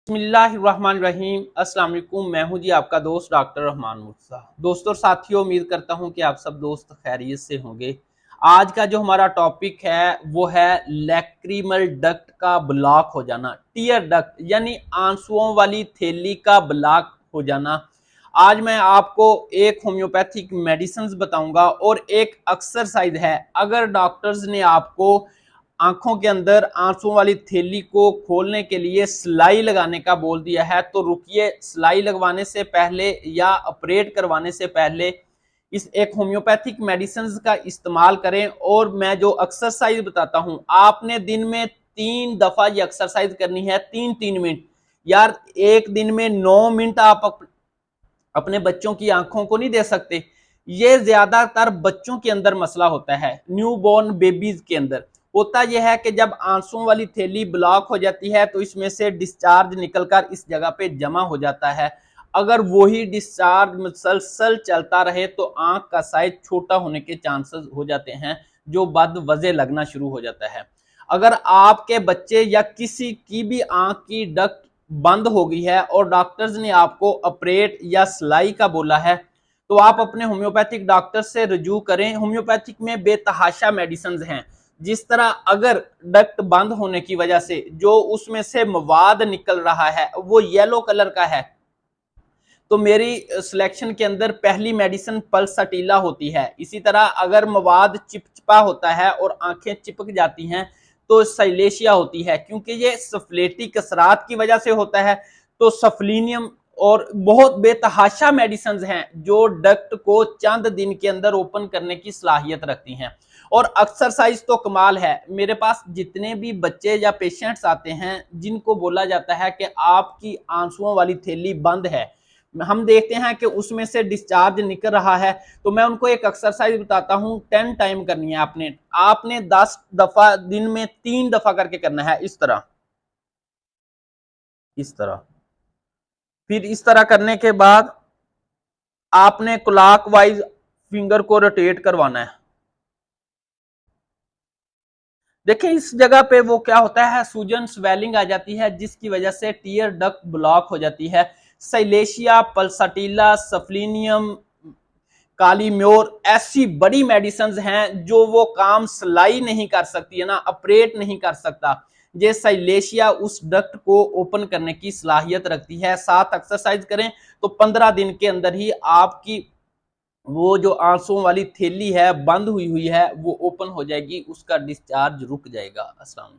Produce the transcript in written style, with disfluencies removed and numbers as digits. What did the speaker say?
बिस्मिल्लाहिर्रहमानिर्रहीम। अस्सलाम वालेकुम। मैं हूं जी आपका दोस्त डॉक्टर रहमान मुर्तज़ा। दोस्तों और साथियों, उम्मीद करता हूं कि आप सब दोस्त खैरियत से होंगे। आज का जो हमारा टॉपिक है वो है लैक्रिमल डक्ट का ब्लॉक हो जाना, टीयर डक्ट यानी आंसुओं वाली थैली का ब्लॉक हो जाना। आज मैं आपको एक होम्योपैथिक मेडिसिन बताऊंगा और एक एक्सरसाइज है। अगर डॉक्टर्स ने आपको आंखों के अंदर आंसुओं वाली थैली को खोलने के लिए सिलाई लगाने का बोल दिया है, तो रुकिए, सिलाई लगवाने से पहले या ऑपरेट करवाने से पहले इस एक होम्योपैथिक मेडिसिन का इस्तेमाल करें। और मैं जो एक्सरसाइज बताता हूं, आपने दिन में 3 दफा ये एक्सरसाइज करनी है, 3-3 मिनट। यार, एक दिन में 9 मिनट आप अपने बच्चों की आंखों को नहीं दे सकते। ये ज्यादातर बच्चों के अंदर मसला होता है, न्यूबॉर्न बेबीज के अंदर होता यह है कि जब आंसुओं वाली थैली ब्लॉक हो जाती है तो इसमें से डिस्चार्ज निकलकर इस जगह पे जमा हो जाता है। अगर वही डिस्चार्ज मुसलसल चलता रहे तो आंख का साइज छोटा होने के चांसेस हो जाते हैं, जो बद वजह लगना शुरू हो जाता है। अगर आपके बच्चे या किसी की भी आंख की डक्ट बंद हो गई है और डॉक्टर्स ने आपको ऑपरेट या सिलाई का बोला है, तो आप अपने होम्योपैथिक डॉक्टर से रजू करें। होम्योपैथिक में बेतहाशा मेडिसिन हैं। जिस तरह अगर डक्ट बंद होने की वजह से जो उसमें से मवाद निकल रहा है वो येलो कलर का है, तो मेरी सिलेक्शन के अंदर पहली मेडिसिन पल्सटीला होती है। इसी तरह अगर मवाद चिपचिपा होता है और आंखें चिपक जाती हैं तो साइलेशिया होती है, क्योंकि ये सफलेटी कसरात की वजह से होता है। तो सफलीनियम और बहुत बेतहाशा मेडिसिन हैं जो डक्ट को चंद दिन के अंदर ओपन करने की सलाहियत रखती हैं। और एक्सरसाइज तो कमाल है। मेरे पास जितने भी बच्चे या पेशेंट्स आते हैं जिनको बोला जाता है कि आपकी आंसुओं वाली थैली बंद है, हम देखते हैं कि उसमें से डिस्चार्ज निकल रहा है, तो मैं उनको एक एक्सरसाइज बताता हूं। 10 टाइम करनी है आपने आपने 10 दफा दिन में 3 दफा करके करना है। इस तरह, इस तरह, फिर इस तरह करने के बाद आपने क्लॉकवाइज फिंगर को रोटेट करवाना है। देखिए, इस जगह पे वो क्या होता है, सूजन स्वेलिंग आ जाती है जिसकी वजह से टीयर डक्ट ब्लॉक हो जाती है। साइलेशिया, पल्साटिला, सफलीनियम, काली म्योर ऐसी बड़ी मेडिसिन हैं जो वो काम सिलाई नहीं कर सकती है ना, ऑपरेट नहीं कर सकता। ये साइलेशिया उस डक्ट को ओपन करने की सलाहियत रखती है। 7 एक्सरसाइज करें तो 15 दिन के अंदर ही आपकी वो जो आंसुओं वाली थैली है बंद हुई हुई है वो ओपन हो जाएगी, उसका डिस्चार्ज रुक जाएगा। अस्सलाम।